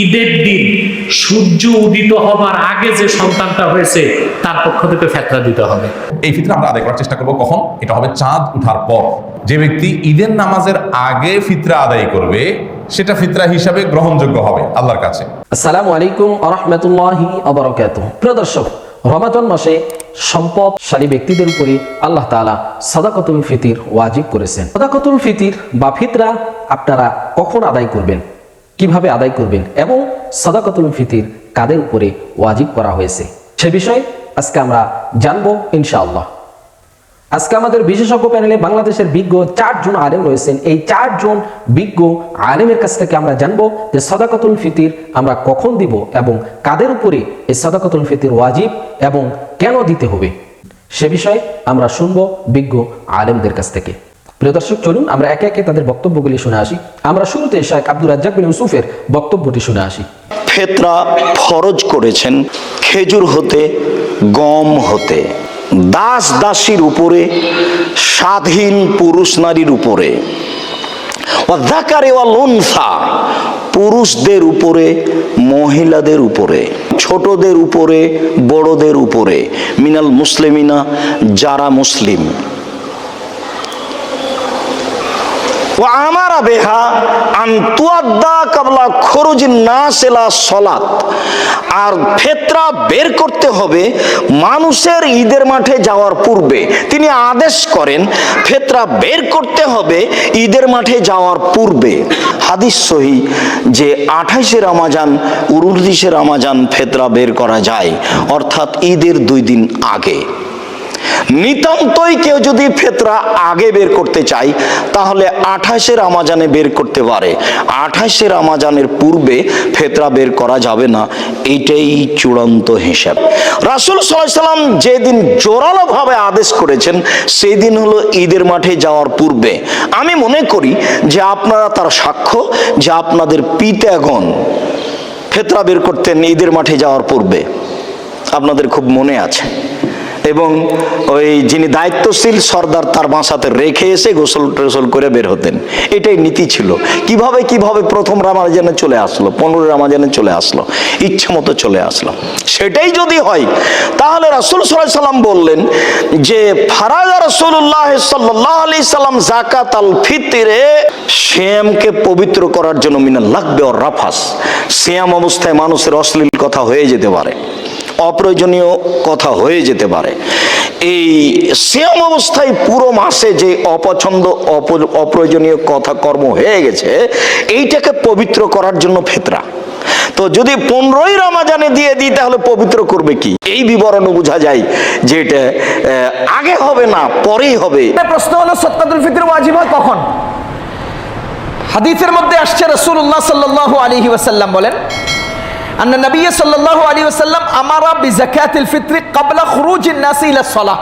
ঈদের দিন সূর্য উদিত হবার আগে যে সন্তানটা হয়েছে তার পক্ষ থেকে ফিতরা দিতে হবে। এই ফিতরা আমরা আদায় করার চেষ্টা করবো কখন? এটা হবে চাঁদ ওঠার পর। যে ব্যক্তি ঈদের নামাজের আগে ফিতরা আদায় করবে সেটা ফিতরা হিসাবে গ্রহণযোগ্য হবে আল্লাহর কাছে। আসসালামু আলাইকুম ওয়া রাহমাতুল্লাহি ওয়া বারাকাতুহু। প্রিয় দর্শক, রমাদান মাসে সম্পদশালী ব্যক্তিদের উপরে আল্লাহ তাআলা সাদাকাতুল ফিতর ওয়াজিব করেছেন। সাদাকাতুল ফিতর বা ফিতরা আপনারা কখন আদায় করবেন, কিভাবে আদায় করবেন এবং সাদাকাতুল ফিতর কাদের উপরে ওয়াজিব করা হয়েছে সে বিষয়ে আজকে আমরা জানবো ইনশাআল্লাহ। আজকে আমাদের বিশেষজ্ঞ প্যানেলে বাংলাদেশের বিজ্ঞ 4 জন আলেম রয়েছেন। এই 4 জন বিজ্ঞ আলেমের কাছ থেকে আমরা জানবো যে সাদাকাতুল ফিতর আমরা কখন দিব এবং কাদের উপরে এই সাদাকাতুল ফিতর ওয়াজিব এবং কেন দিতে হবে সে বিষয়ে আমরা শুনবো বিজ্ঞ আলেমদের কাছ থেকে। প্রিয় দর্শক, চলুন আমরা একে একে তাদের বক্তব্যগুলি শুনে আসি। আমরা শুরুতে শাইখ আব্দুর রাজ্জাক বিন ইউসুফের বক্তব্যটি শুনে আসি। ফিতরা ফরজ করেছেন খেজুর হতে, গম হতে, দাস দাসীর উপরে, স্বাধীন পুরুষ নারীর উপরে, ওয়াযাকারি ওয়াল উনসা পুরুষদের উপরে, মহিলাদের উপরে, ছোটদের উপরে, বড়দের উপরে, মিনাল মুসলিমিনা যারা মুসলিম, আমারা বেহা আনতুয়াদ্দা কাবলা খরুজিন নাস ইলা সলাত। আর ফিতরা বের করতে হবে মানুষের ঈদের মাঠে যাওয়ার পূর্বে। তিনি আদেশ করেন ফিতরা বের করতে হবে ঈদের মাঠে যাওয়ার পূর্বে। হাদিস সহিহ যে 28শে রমজান 29শে রমজান ফিতরা বের করা যায়, অর্থাৎ ঈদের 2 দিন আগে। নিতান্তই কেউ যদি ফিতরা আগে বের করতে চায় তাহলে 28শে রমজানে বের করতে পারে। 28শে রমজানের পূর্বে ফিতরা বের করা যাবে না, এইটাই চূড়ান্ত হিসাব। রাসূল সাল্লাল্লাহু আলাইহি সাল্লাম যেদিন জোরালো ভাবে আদেশ করেছেন সেই দিন হলো ঈদের মাঠে যাওয়ার পূর্বে। আমি মনে করি যে আপনারা তার সাক্ষ্য যে আপনাদের পিতাগণ ফিতরা বের করতেন ঈদের মাঠে যাওয়ার পূর্বে, আপনাদের খুব মনে আছে। এবং ওই যিনি দায়িত্বশীল সর্দার তার বাসাতে রেখে এসে গোসল টোসল করে বের হতেন, এটাই নীতি ছিল। কিভাবে প্রথম রমজানে চলে আসলো, 15 রমজানে চলে আসলো, ইচ্ছা মতো চলে আসলো। সেটাই যদি হয় তাহলে রাসূল সাল্লাল্লাহু আলাইহি সাল্লাম বললেন যে ফারাজা রাসূলুল্লাহ সাল্লাল্লাহু আলাইহি সাল্লাম যাকাতাল ফিতরে, সিয়ামকে পবিত্র করার জন্য মিনাল লাগবে ওর রাফাস। সিয়াম অবস্থায় মানুষের অশ্লীল কথা হয়ে যেতে পারে, অপ্রয়োজনীয় কথা হয়ে যেতে পারে। এই সিয়াম অবস্থায় পুরো মাসে যে অপছন্দ অপ্রয়োজনীয় কথা কর্ম হয়ে গেছে, এইটাকে পবিত্র করার জন্য ফিতরা। তো যদি 15ই রমজানে দিয়ে দিই তাহলে পবিত্র করবে কি? এই বিবরণ বোঝা যায় যে এটা আগে হবে না, পরেই হবে। প্রশ্ন হলো সাদাকাতুল ফিতর ওয়াজিব হয় কখন? হাদিসের মধ্যে আসছে রাসূলুল্লাহ সাল্লাল্লাহু আলাইহি ওয়াসাল্লাম বলেন আন্না নবী সাল্লাল্লাহু আলাইহি ওয়াসাল্লাম আমারা বিযাকাতিল ফিতর ক্বাবলা খুরুজিন নাস ইলা সালাহ।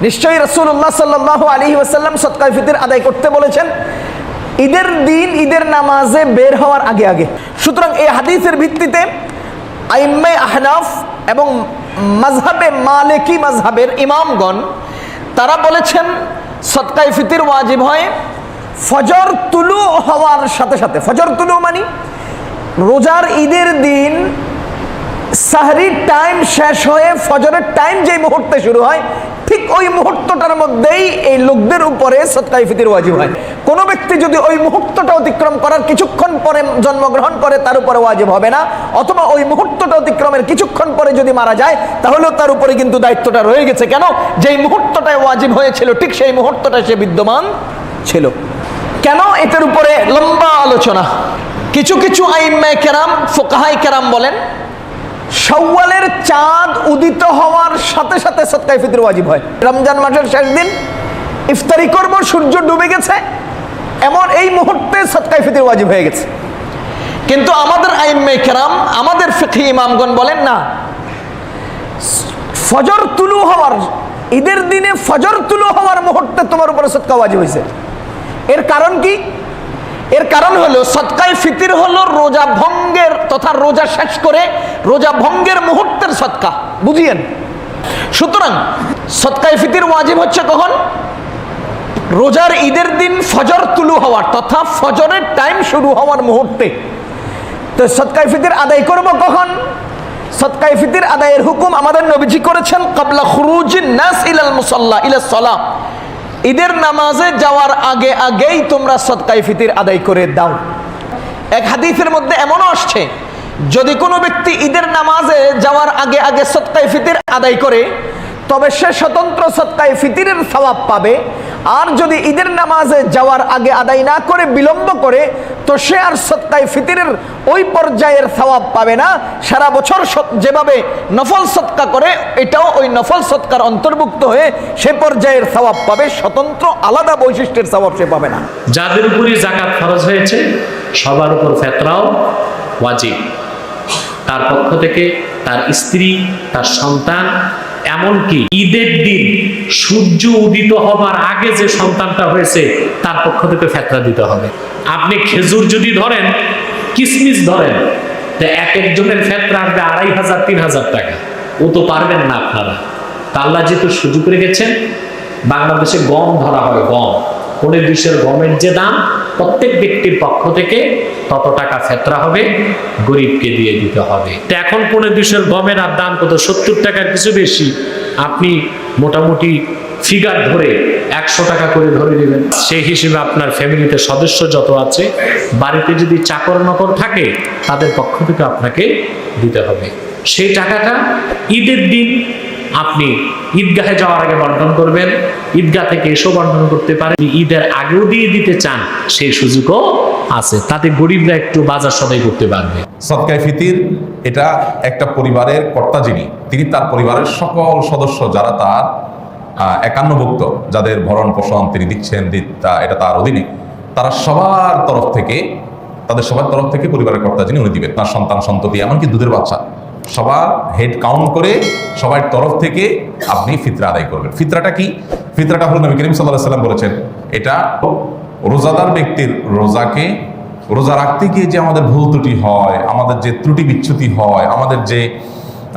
নিশ্চয়ই রাসূলুল্লাহ সাল্লাল্লাহু আলাইহি ওয়াসাল্লাম সাদকায়ে ফিতর আদায় করতে বলেছেন ঈদের দিন ঈদের নামাজে বের হওয়ার আগে আগে। সুতরাং এই হাদিসের ভিত্তিতে আইম্মে আহনাফ এবং মাযহাবে মালিকি মাযহাবের ইমামগণ তারা বলেছেন সাদকায়ে ফিতর ওয়াজিব হয় ফজর তুলু হওয়ার সাথে সাথে। ফজর তুলু মানে রোজার ঈদের দিন সাহরির টাইম শেষ হয়ে ফজরের টাইম যে মুহূর্তে শুরু হয় ঠিক ওই মুহূর্তটার মধ্যেই এই লোকদের উপরে সাদকায়ে ফিতর ওয়াজিব হয়। কোনো ব্যক্তি যদি ওই মুহূর্তটা অতিক্রম করার কিছুক্ষণ পরে জন্মগ্রহণ করে তার উপরে ওয়াজিব হবে না, অথবা ওই মুহূর্তটা অতিক্রমের কিছুক্ষণ পরে যদি মারা যায় তাহলেও তার উপরে কিন্তু দায়িত্বটা রয়ে গেছে। কেন? যেই মুহূর্তটায় ওয়াজিব হয়েছিল ঠিক সেই মুহূর্তটা সে বিদ্যমান ছিল। কেন? এটার উপরে লম্বা আলোচনা। কিছু কিছু আইম্মায়ে কেরাম ফুকাহায়ে কেরাম বলেন শাওয়ালের চাঁদ উদিত হওয়ার সাথে সাথে সাদকায়ে ফিতর ওয়াজিব হয়। রমজান মাসের শেষ দিন ইফতারি করব, সূর্য ডুবে গেছে, এমন এই মুহূর্তে সাদকায়ে ফিতর ওয়াজিব হয়ে গেছে। কিন্তু আমাদের আইম্মায়ে কেরাম, আমাদের ফিকহি ইমামগণ বলেন না, ফজর তুলু হওয়ার, ঈদের দিনে ফজর তুলু হওয়ার মুহূর্তে তোমার উপরে সাদকা ওয়াজিব হয়েছে। এর কারণ কি? এর কারণ হলো সাদকায়ে ফিতর হলো রোজা ভঙ্গের তথা রোজা শেষ করে রোজা ভঙ্গের মুহূর্তের সাদকা, বুঝিয়েন। সুতরাং সাদকায়ে ফিতর ওয়াজিব হচ্ছে কখন? রোজার ঈদের দিন ফজর তুলু হওয়ার তথা ফজরের টাইম শুরু হওয়ার মুহূর্তে তো সদকায়ে ফিতর আদায় করব কখন? সদকায়ে ফিতর আদায়ের হুকুম আমাদের নবীজি করেছেন ক্বাবলা খুরুজিন নাস ইলাল মুসাল্লা ইলাস সালাহ, ঈদের নামাজে যাওয়ার আগে আগেই তোমরা সদকায়ে ফিতর আদায় করে দাও। এক হাদিসের মধ্যে এমনও আসছে, যদি কোনো ব্যক্তি ঈদের নামাজে যাওয়ার আগে আগে সদকায়ে ফিতর আদায় করে তবে সে স্বতন্ত্র সদকায়ে ফিতরের সওয়াব পাবে। আর যদি ঈদের নামাজে যাওয়ার আগে আদায় না করে বিলম্ব করে তো সে আর সদকায়ে ফিতরের ওই পর্যায়ের সওয়াব পাবে না। সারা বছর যেভাবে নফল সদকা করে এটাও ওই নফল সদকার অন্তর্ভুক্ত হয়ে সে পর্যায়ের সওয়াব পাবে, স্বতন্ত্র আলাদা বৈশিষ্ট্যের সওয়াব সে পাবে না। যাদের উপরই যাকাত ফরজ হয়েছে সবার উপর ফিতরাও ওয়াজিব। তার পক্ষ থেকে তার স্ত্রী, তার সন্তান, এমনকি ঈদের দিন সূর্য উদিত হবার আগে যে সন্তানটা হয়েছে তার পক্ষ থেকে ফিতরা দিতে হবে। আপনি খেজুর যদি ধরেন, কিসমিস ধরেন, তো এক একজনের ফিতরা আসবে 2500 3000 টাকা। ও তো পারবেন না আপনারা। তা আল্লাহ যেহেতু সুযোগ রেখেছেন, বাংলাদেশে গম ধরা হয়, গম 15 গমের যে দাম, প্রত্যেক ব্যক্তির পক্ষ থেকে তত টাকা ফিতরা হবে, গরিবকে দিয়ে দিতে হবে। তো এখন 15 গমের আর দাম কত? 70 টাকার কিছু বেশি। আপনি মোটামুটি ফিগার ধরে 100 টাকা করে ধরে নেবেন। সেই হিসেবে আপনার ফ্যামিলিতে সদস্য যত আছে, বাড়িতে যদি চাকর নকর থাকে তাদের পক্ষ থেকে আপনাকে দিতে হবে। সেই টাকাটা ঈদের দিন আপনি ঈদগাহে যাওয়ার আগে বন্টন করবেন, ঈদগাহ থেকে এসেও বন্টন করতে পারেন। ঈদের আগেও দিয়ে দিতে চান সেই সুযোগও আছে, তাতে গরিবরা একটু বাজার সদাই করতে পারবে। সদকায়ে ফিতির এটা একটা পরিবারের কর্তা যিনি, তিনি তার পরিবারের সকল সদস্য যারা তার একান্নভুক্ত, যাদের ভরণ পোষণ তিনি দিচ্ছেন, এটা তার অধীনে, তারা সবার তরফ থেকে, তাদের সবার তরফ থেকে পরিবারের কর্তা যিনি উনি দিবেন। তার সন্তান সন্ততি এমনকি দুধের বাচ্চা সবার হেড কাউন্ট করে সবার তরফ থেকে আপনি ফিতরা আদায় করবেন। ফিতরাটা কি? ফিতরাটা হলো নবী করিম সাল্লাল্লাহু আলাইহি সাল্লাম বলেছেন, এটা রোজাদার ব্যক্তির রোজা রাখতে গিয়ে যে আমাদের ভুল ত্রুটি হয়, আমাদের যে ত্রুটি বিচ্যুতি হয়, আমাদের যে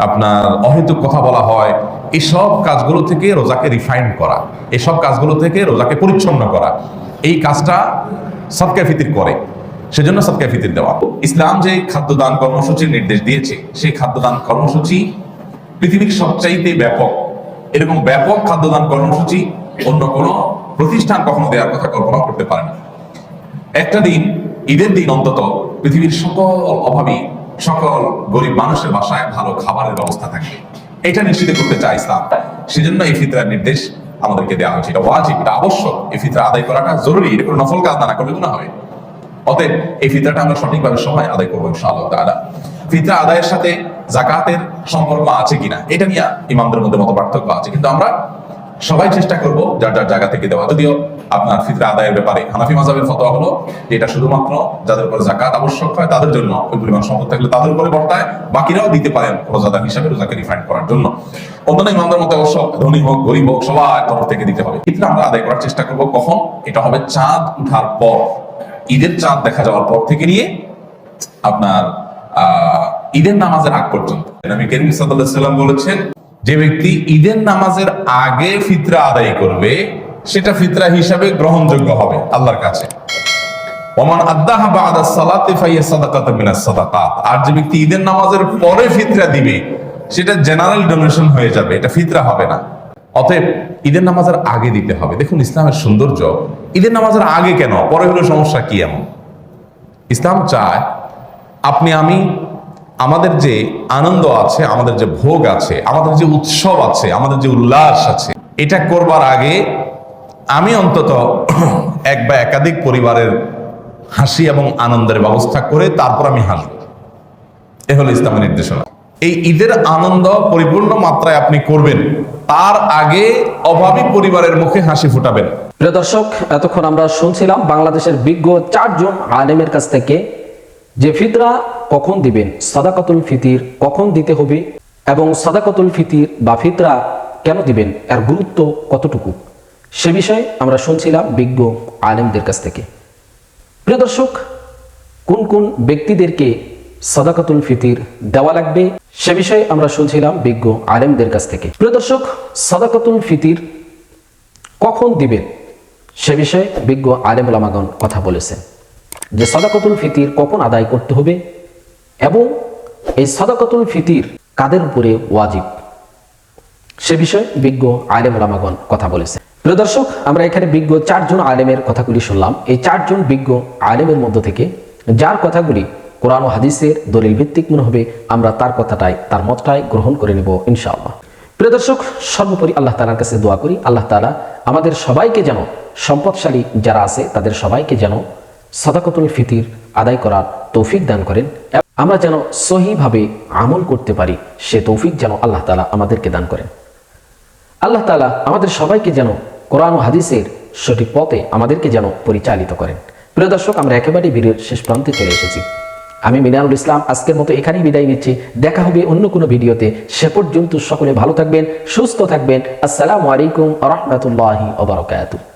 আপনার অহেতুক কথা বলা হয়, এসব কাজগুলো থেকে রোজাকে রিফাইন করা, এসব কাজগুলো থেকে রোজাকে পরিচ্ছন্ন করা, এই কাজটা সদকায়ে ফিতর করে। সেজন্য সদকায়ে ফিতর দেওয়া। ইসলাম যে খাদ্যদান কর্মসূচির নির্দেশ দিয়েছে, সেই খাদ্যদান কর্মসূচি পৃথিবীর সবচাইতে ব্যাপক। এরকম ব্যাপক খাদ্যদান কর্মসূচি অন্য কোনো প্রতিষ্ঠান কখনো দেওয়ার কথা কল্পনা করতে পারে না। একটা দিন, ঈদের দিন অন্তত, পৃথিবীর সকল অভাবী, সকল গরিব মানুষের বাসায় ভালো খাবারের ব্যবস্থা থাকবে, এটা নিশ্চিত করতে চায় ইসলাম। সেজন্য এই ফিতরার নির্দেশ আমাদেরকে দেওয়া হয়েছে। এটা ওয়াজিব, এটা আবশ্যক। এই ফিতরা আদায় করাটা জরুরি। এটা কোনো নফল কাজ না করলে গুনাহ হবে। অতএব এই ফিতরাটা আমরা সঠিকভাবে সময় আদায় করবো ইনশাআল্লাহ তাআলা। ফিতরা আদায়ের সাথে যাকাতের সম্পর্ক আছে কিনা এটা নিয়ে ইমামদের মধ্যে মত পার্থক্য আছে, কিন্তু আমরা সবাই চেষ্টা করব যার যার জায়গা থেকে দেওয়া। যদিও আপনার ফিতরা আদায়ের ব্যাপারে হানাফি মাযহাবের ফতোয়া হলো যে এটা শুধুমাত্র যাদের উপর যাকাত আবশ্যক হয় তাদের জন্য, ওই পরিমাণ সম্পদ থাকলে তাদের উপরে বর্তায়, বাকিরাও দিতে পারেন রোজাদার হিসাবে রোজাকে রিফাইন্ড করার জন্য। অন্যান্য ইমামদের মতে অবশ্য ধনী হোক গরিব হোক সবার তরফ থেকে দিতে হবে। ফিতরা আমরা আদায় করার চেষ্টা করব কখন? এটা হবে চাঁদ উঠার পর, ঈদের চাঁদ দেখা যাওয়ার পর থেকে নিয়ে আপনার ঈদের নামাজের আগ পর্যন্ত। নবী করিম সাল্লাল্লাহু আলাইহি ওয়াসাল্লাম বলেছেন, যে ব্যক্তি ঈদের নামাজের আগে ফিতরা আদায় করবে সেটা ফিতরা হিসাবে গ্রহণযোগ্য হবে আল্লাহর কাছে। ওমান আদাহা বা'দা সালাতি ফাহিয়া সাদাকাতুম মিনাস সাদাকাত। আর যে ব্যক্তি ঈদের নামাজের পরে ফিতরা দিবে সেটা জেনারেল ডোনেশন হয়ে যাবে, এটা ফিতরা হবে না। অতএব ঈদের নামাজের আগে দিতে হবে। দেখুন ইসলামের সৌন্দর্য। ঈদের নামাজের আগে কেন, পরে হলো সমস্যা কি? এমন ইসলাম চায় আপনি আমি আমাদের যে আনন্দ আছে, আমাদের যে ভোগ আছে, আমাদের যে উৎসব আছে, আমাদের যে উল্লাস আছে, এটা করবার আগে আমি অন্তত এক বা একাধিক পরিবারের হাসি এবং আনন্দের ব্যবস্থা করে তারপর আমি হাসব। এ হলো ইসলামের নির্দেশনা। এই ঈদের আনন্দ পরিপূর্ণ মাত্রায় আপনি করবেন, তার আগে অভাবী পরিবারের মুখে হাসি ফুটাবেন। প্রিয় দর্শক, এতক্ষণ আমরা শুনছিলাম বাংলাদেশের বিজ্ঞ 4 জন আলেমের কাছ থেকে যে ফিতরা কখন দিবেন, সাদাকাতুল ফিতির কখন দিতে হবে এবং সাদাকাতুল ফিতির বা ফিতরা কেন দিবেন, এর গুরুত্ব কতটুকু, সে বিষয়ে আমরা শুনছিলাম বিজ্ঞ আলেমদের কাছ থেকে। প্রিয় দর্শক, কোন কোন ব্যক্তিদেরকে সাদাকাতুল ফিতির দেওয়া লাগবে সে বিষয়ে আমরা শুনছিলাম বিজ্ঞ আলেমদের কাছ থেকে। প্রিয় দর্শক, সাদাকাতুল ফিতির কখন দিবেন সে বিষয়ে বিজ্ঞ আলেম ওলামাগণ কথা বলেছেন যে সাদাকাতুল ফিতির কখন আদায় করতে হবে এবং এই সাদাকাতুল ফিতির কাদের উপরে ওয়াজিব সে বিষয়ে বিজ্ঞ আলেম ওলামাগণ কথা বলেছে। প্রিয় দর্শক, আমরা এখানে বিজ্ঞ 4 জন আলেমের কথাগুলি শুনলাম। এই 4 জন বিজ্ঞ আলেমের মধ্য থেকে যার কথাগুলি কোরআন ও হাদিসের দলিল ভিত্তিক মনে হবে, আমরা তার কথাটাই, তার মতটাই গ্রহণ করে নেব ইনশাআল্লাহ। প্রিয় দর্শক, সর্বোপরি আল্লাহ তাআলার কাছে দোয়া করি, আল্লাহ তাআলা আমাদের সবাইকে যেন, সম্পদশালী যারা আছে তাদের সবাইকে যেন সাদাকাতুল ফিতির আদায় করার তৌফিক দান করেন। আমরা যেন সহিভাবে আমল করতে পারি, সে তৌফিক যেন আল্লাহ তাআলা আমাদেরকে দান করেন। আল্লাহ তাআলা আমাদের সবাইকে যেন কোরআন ও হাদিসের সঠিক পথে আমাদেরকে যেন পরিচালিত করেন। প্রিয় দর্শক, আমরা একেবারে ভিডিওর শেষ প্রান্তে চলে এসেছি। আমি মিনারুল ইসলাম আজকের মতো এখানেই বিদায় নিচ্ছি। দেখা হবে অন্য কোনো ভিডিওতে। সে পর্যন্ত সকলে ভালো থাকবেন, সুস্থ থাকবেন। আসসালামু আলাইকুম ওয়া রাহমাতুল্লাহি ওয়া বারাকাতুহু।